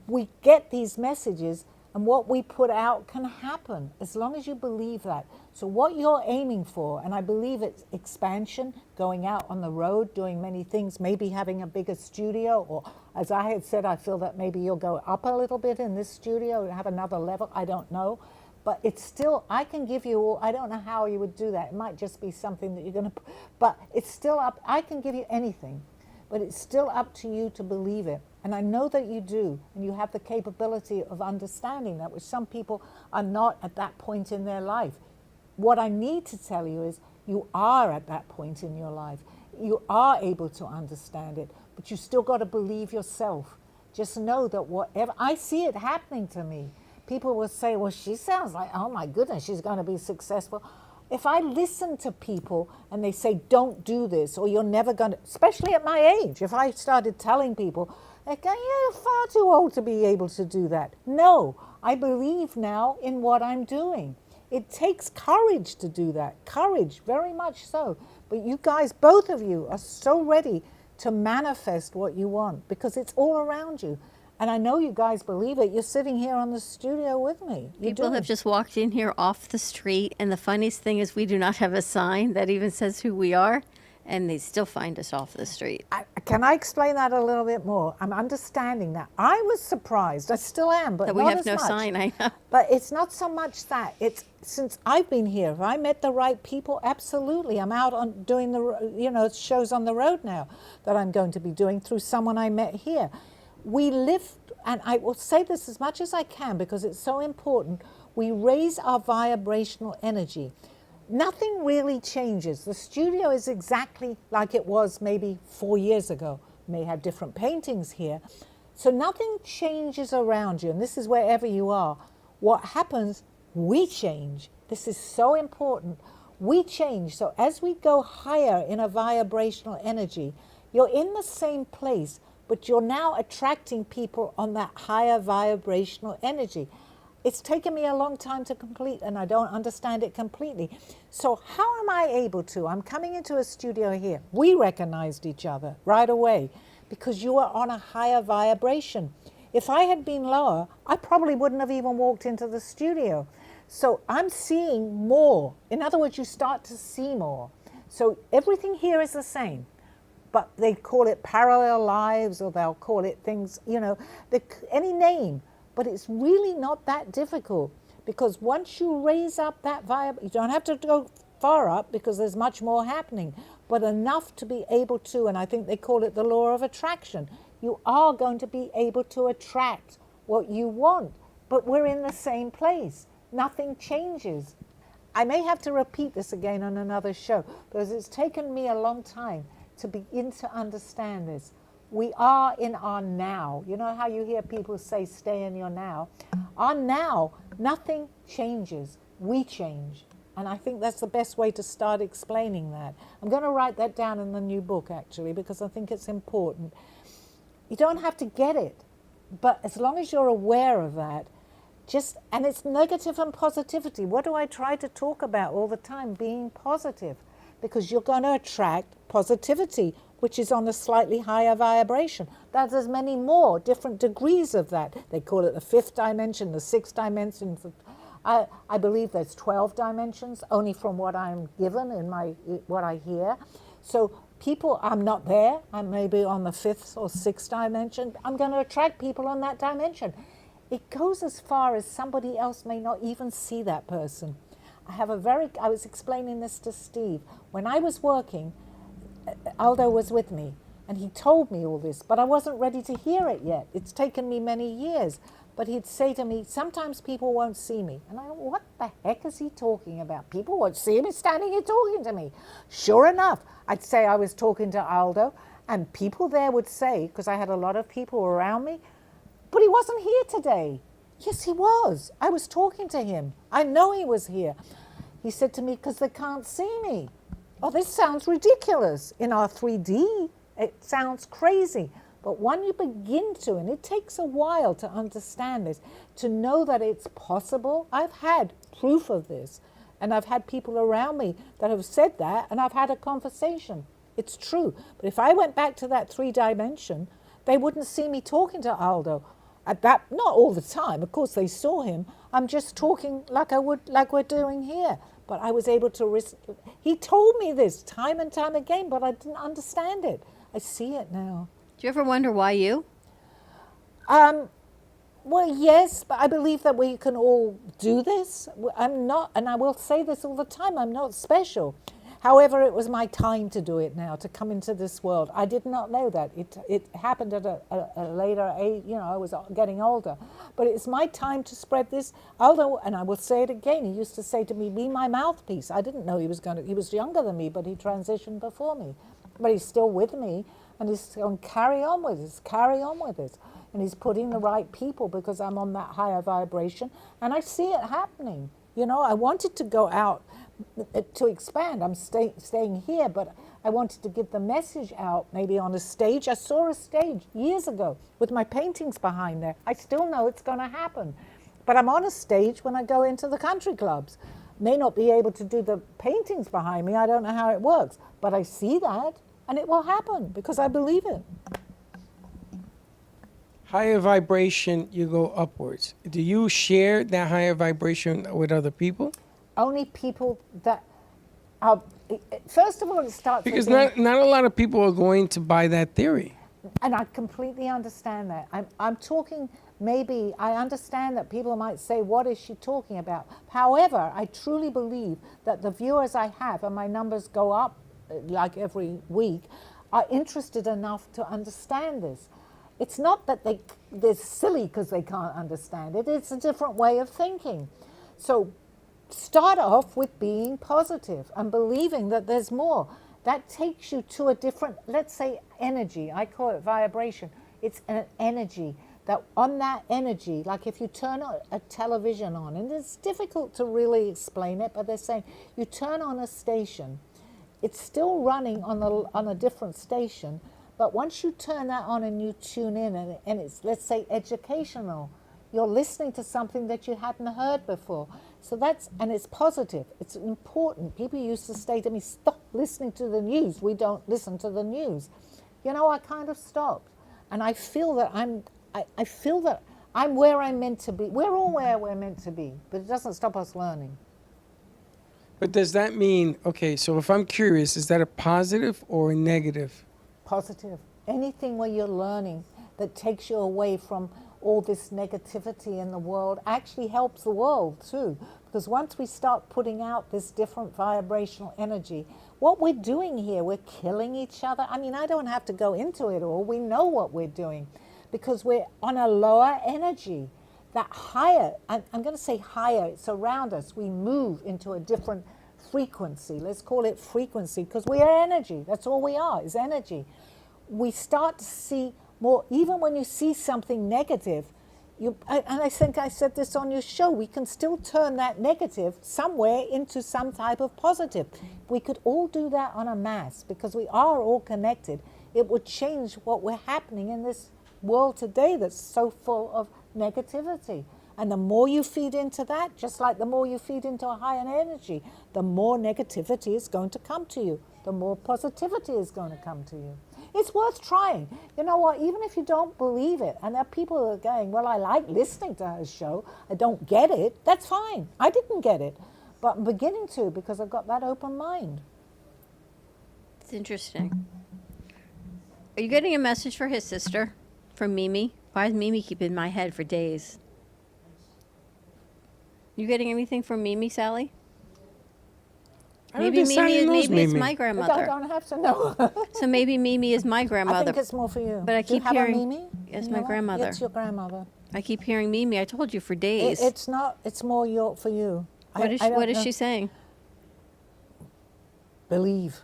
We get these messages, and what we put out can happen as long as you believe that. So what you're aiming for, and I believe it's expansion, going out on the road, doing many things, maybe having a bigger studio, or as I had said, I feel that maybe you'll go up a little bit in this studio and have another level. I don't know. But it's still, I can give you all, I don't know how you would do that. It might just be something that you're going to, but it's still up. I can give you anything, but it's still up to you to believe it. And I know that you do, and you have the capability of understanding that, which some people are not at that point in their life. What I need to tell you is you are at that point in your life. You are able to understand it, but you still got to believe yourself. Just know that whatever, I see it happening to me. People will say, well, she sounds like, oh my goodness, she's going to be successful. If I listen to people and they say, don't do this, or you're never going to, especially at my age, if I started telling people, they go, you're far too old to be able to do that. No, I believe now in what I'm doing. It takes courage to do that, courage, very much so. But you guys, both of you, are so ready to manifest what you want, because it's all around you. And I know you guys believe it. You're sitting here on the studio with me. People have just walked in here off the street, and the funniest thing is we do not have a sign that even says who we are, and they still find us off the street. Can I explain that a little bit more? I'm understanding that. I was surprised. I still am, but That we not have as no much. sign, I know. But it's not so much that. It's since I've been here. If I met the right people, absolutely. I'm out on doing the shows on the road now that I'm going to be doing through someone I met here. We live, and I will say this as much as I can because it's so important. We raise our vibrational energy. Nothing really changes. The studio is exactly like it was maybe 4 years ago. May have different paintings here. So nothing changes around you, and this is wherever you are. What happens, we change. This is so important. We change. So as we go higher in a vibrational energy, you're in the same place, but you're now attracting people on that higher vibrational energy. It's taken me a long time to complete, and I don't understand it completely. So how am I able to? I'm coming into a studio here. We recognized each other right away because you are on a higher vibration. If I had been lower, I probably wouldn't have even walked into the studio. So I'm seeing more. In other words, you start to see more. So everything here is the same, but they call it parallel lives, or they'll call it things, any name. But it's really not that difficult, because once you raise up that you don't have to go far up because there's much more happening, but enough to be able to, and I think they call it the law of attraction, you are going to be able to attract what you want. But we're in the same place. Nothing changes. I may have to repeat this again on another show because it's taken me a long time to begin to understand this. We are in our now. You know how you hear people say, stay in your now? Our now, nothing changes. We change. And I think that's the best way to start explaining that. I'm going to write that down in the new book, actually, because I think it's important. You don't have to get it, but as long as you're aware of that, and it's negative and positivity. What do I try to talk about all the time? Being positive, because you're going to attract positivity, which is on a slightly higher vibration. There's many more different degrees of that. They call it the 5th dimension, the 6th dimension. I believe there's 12 dimensions, only from what I'm given in what I hear. So people, I'm not there. I'm maybe on the 5th or 6th dimension. I'm going to attract people on that dimension. It goes as far as somebody else may not even see that person. I was explaining this to Steve. When I was working, Aldo was with me, and he told me all this, but I wasn't ready to hear it yet. It's taken me many years. But he'd say to me, sometimes people won't see me. And I go, what the heck is he talking about? People won't see him. He's standing here talking to me. Sure enough, I'd say I was talking to Aldo, and people there would say, because I had a lot of people around me, but he wasn't here today. Yes, he was. I was talking to him. I know he was here. He said to me, because they can't see me. Oh, this sounds ridiculous. In our 3D, it sounds crazy. But when you begin to, and it takes a while to understand this, to know that it's possible. I've had proof of this, and I've had people around me that have said that, and I've had a conversation. It's true. But if I went back to that 3 dimension, they wouldn't see me talking to Aldo. Not all the time. Of course, they saw him. I'm just talking like we're doing here. But I was able to he told me this time and time again, but I didn't understand it. I see it now. Do you ever wonder why you? Well, yes, but I believe that we can all do this. I'm not, and I will say this all the time, I'm not special. However, it was my time to do it now, to come into this world. I did not know that. It happened at a later age, I was getting older. But it's my time to spread this. Although, and I will say it again, he used to say to me, be my mouthpiece. I didn't know he was younger than me, but he transitioned before me. But he's still with me, and he's going to carry on with this. And he's putting the right people, because I'm on that higher vibration, and I see it happening. I wanted to go out to expand. I'm staying here, but I wanted to get the message out, maybe on a stage. I saw a stage years ago with my paintings behind there. I still know it's going to happen. But I'm on a stage when I go into the country clubs. May not be able to do the paintings behind me. I don't know how it works. But I see that, and it will happen because I believe it. Higher vibration, you go upwards. Do you share that higher vibration with other people? Only people that are first of all, it starts Because with not a lot of people are going to buy that theory. and I completely understand that. I'm talking, maybe, I understand that people might say, what is she talking about? However, I truly believe that the viewers I have, and my numbers go up like every week, are interested enough to understand this. It's not that they're silly because they can't understand it. It's a different way of thinking. So start off with being positive and believing that there's more. That takes you to a different, let's say, energy. I call it vibration. It's an energy that on that energy, like if you turn a television on, and it's difficult to really explain it, but they're saying you turn on a station, it's still running on a different station, but once you turn that on and you tune in and it's, let's say, educational, you're listening to something that you hadn't heard before. So that's, and it's positive, it's important. People used to say to me, stop listening to the news. We don't listen to the news. You know, I kind of stopped. And I feel that I feel that I'm where I'm meant to be. We're all where we're meant to be, but it doesn't stop us learning. But does that mean, okay, so if I'm curious, is that a positive or a negative? Positive. Anything where you're learning that takes you away from all this negativity in the world actually helps the world too. Because once we start putting out this different vibrational energy, what we're doing here, we're killing each other. I mean, I don't have to go into it all. We know what we're doing because we're on a lower energy. That higher, I'm going to say higher, it's around us. We move into a different frequency. Let's call it frequency because we are energy. That's all we are, is energy. We start to see more, even when you see something negative, and I think I said this on your show, we can still turn that negative somewhere into some type of positive. We could all do that on a mass because we are all connected. It would change what we're happening in this world today that's so full of negativity. And the more you feed into that, just like the more you feed into a higher energy, the more negativity is going to come to you, the more positivity is going to come to you. It's worth trying. You know what, even if you don't believe it, and there are people who are going, well, I like listening to her show, I don't get it, that's fine. I didn't get it, but I'm beginning to because I've got that open mind. It's interesting. Are you getting a message for his sister from Mimi? Why does Mimi keep in my head for days? You getting anything from Mimi, Sally? Maybe Mimi is my grandmother. I don't have to know. So maybe Mimi is my I grandmother. think it's more for you. But I Do you keep have hearing a Mimi? it's You my know what? grandmother. It's your grandmother. I keep hearing Mimi. I told you for days. It's not. It's more for you. What is she saying? Believe.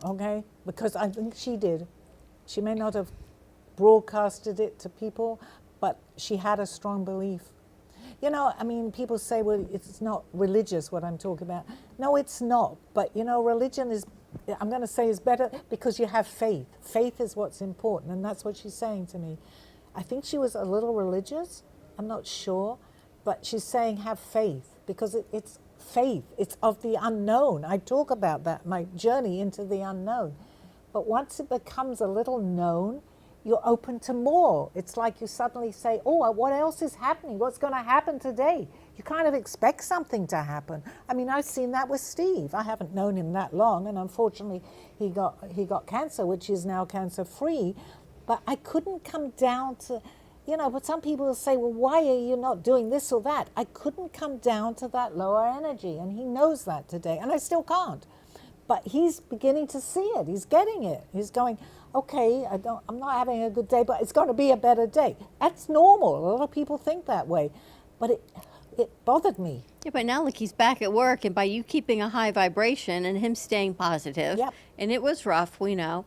Okay, because I think she did. She may not have broadcasted it to people, but she had a strong belief. You know, I mean, people say, well, it's not religious what I'm talking about. No, it's not. But, you know, religion is, I'm going to say, is better because you have faith. Faith is what's important, and that's what she's saying to me. I think she was a little religious. I'm not sure. But she's saying have faith because it's faith. It's of the unknown. I talk about that, my journey into the unknown. But once it becomes a little known, you're open to more. It's like you suddenly say, oh, what else is happening? What's going to happen today? You kind of expect something to happen. I mean, I've seen that with Steve. I haven't known him that long, and unfortunately, he got cancer, which is now cancer-free. But I couldn't come down to, you know, but some people will say, well, why are you not doing this or that? I couldn't come down to that lower energy, and he knows that today, and I still can't. But he's beginning to see it. He's getting it. He's going, okay, I'm not having a good day, but it's going to be a better day. That's normal. A lot of people think that way. But it bothered me. Yeah, but now look, he's back at work, and by you keeping a high vibration and him staying positive, Yep. and it was rough, we know,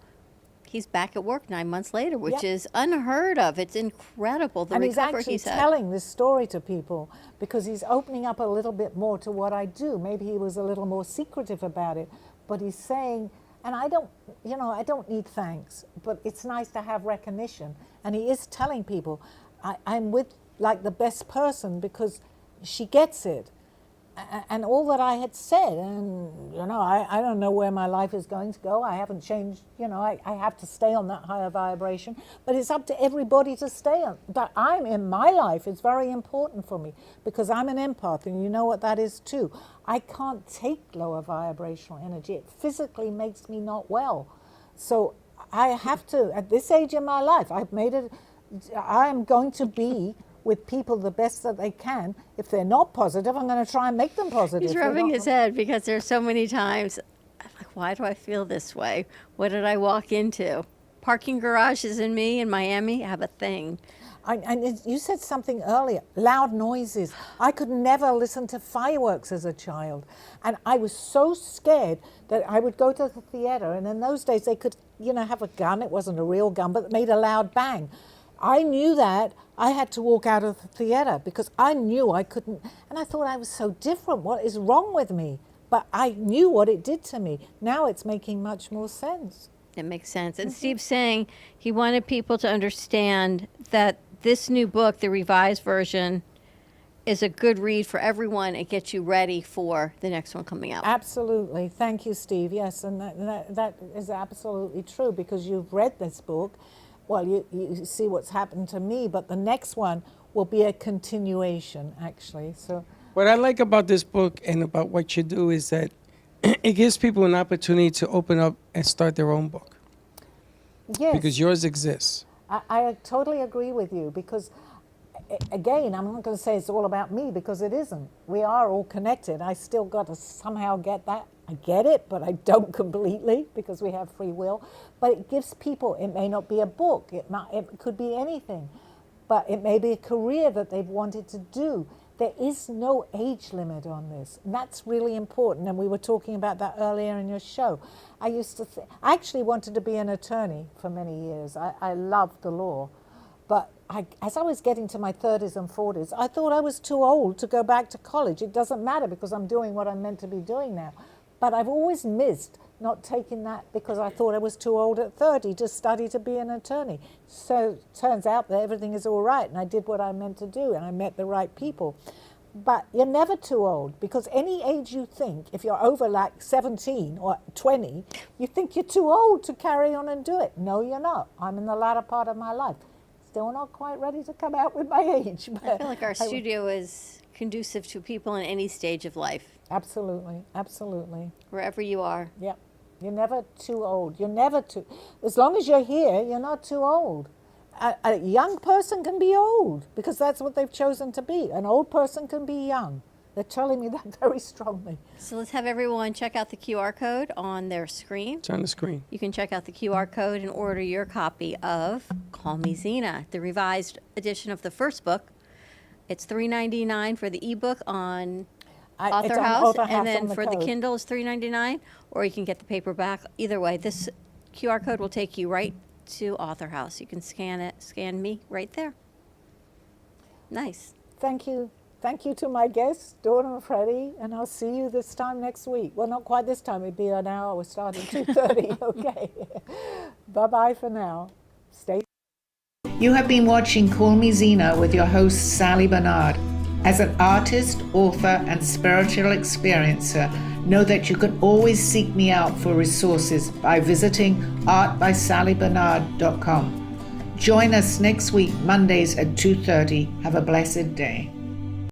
he's back at work 9 months later, which Yep. is unheard of. It's incredible, the And he's recovery actually he's had. telling this story to people because he's opening up a little bit more to what I do. Maybe he was a little more secretive about it. But he's saying, and I don't need thanks, but it's nice to have recognition. And he is telling people, I'm with like the best person because she gets it. and all that I had said. And, I don't know where my life is going to go. I haven't changed, I have to stay on that higher vibration. But it's up to everybody to stay on. But I'm in my life, it's very important for me because I'm an empath, and you know what that is too. I can't take lower vibrational energy. It physically makes me not well. So I have to, at this age in my life, I am going to be with people the best that they can. If they're not positive, I'm going to try and make them positive. He's rubbing his head because there's so many times, I'm like, why do I feel this way? What did I walk into? Parking garages in me in Miami have a thing. You said something earlier, loud noises. I could never listen to fireworks as a child. And I was so scared that I would go to the theater, and in those days they could, have a gun. It wasn't a real gun, but it made a loud bang. I knew that I had to walk out of the theater because I knew I couldn't, and I thought I was so different. What is wrong with me? But I knew what it did to me. Now it's making much more sense. It makes sense. And Steve's saying he wanted people to understand that this new book, the revised version, is a good read for everyone. It gets you ready for the next one coming out. Absolutely. Thank you, Steve. Yes, and that is absolutely true because you've read this book. Well, you see what's happened to me, but the next one will be a continuation, actually. So, what I like about this book and about what you do is that it gives people an opportunity to open up and start their own book. yes. Because yours exists. I totally agree with you because, again, I'm not going to say it's all about me because it isn't. We are all connected. I still got to somehow get that. I get it, but I don't completely because we have free will. But it gives people, it may not be a book, it could be anything, but it may be a career that they've wanted to do. There is no age limit on this, and that's really important, and we were talking about that earlier in your show. I actually wanted to be an attorney for many years. I loved the law, but as I was getting to my 30s and 40s, I thought I was too old to go back to college. It doesn't matter because I'm doing what I'm meant to be doing now. But I've always missed not taking that because I thought I was too old at 30 to study to be an attorney. So it turns out that everything is all right and I did what I meant to do and I met the right people. But you're never too old because any age you think, if you're over like 17 or 20, you think you're too old to carry on and do it. No, you're not. I'm in the latter part of my life. Still not quite ready to come out with my age. But I feel like our studio is conducive to people in any stage of life. Absolutely, absolutely. Wherever you are. Yeah, you're never too old. You're never too, as long as you're here, you're not too old. A young person can be old because that's what they've chosen to be. An old person can be young. They're telling me that very strongly. So let's have everyone check out the QR code on their screen. It's on the screen. You can check out the QR code and order your copy of Call Me Zena, the revised edition of the first book. It's $3.99 for the ebook on Author House, and then for the Kindle is $3.99, or you can get the paperback. Either way, this QR code will take you right to Author House. You can scan me right there. Nice. Thank you. Thank you to my guests, Dawn and Freddie, and I'll see you this time next week. Well, not quite this time. It'd be an hour. We're starting at 2:30. Okay. Bye-bye for now. Stay. You have been watching Call Me Zena with your host, Sally Barnard. As an artist, author, and spiritual experiencer, know that you can always seek me out for resources by visiting artbysallybarnard.com. Join us next week, Mondays at 2:30. Have a blessed day.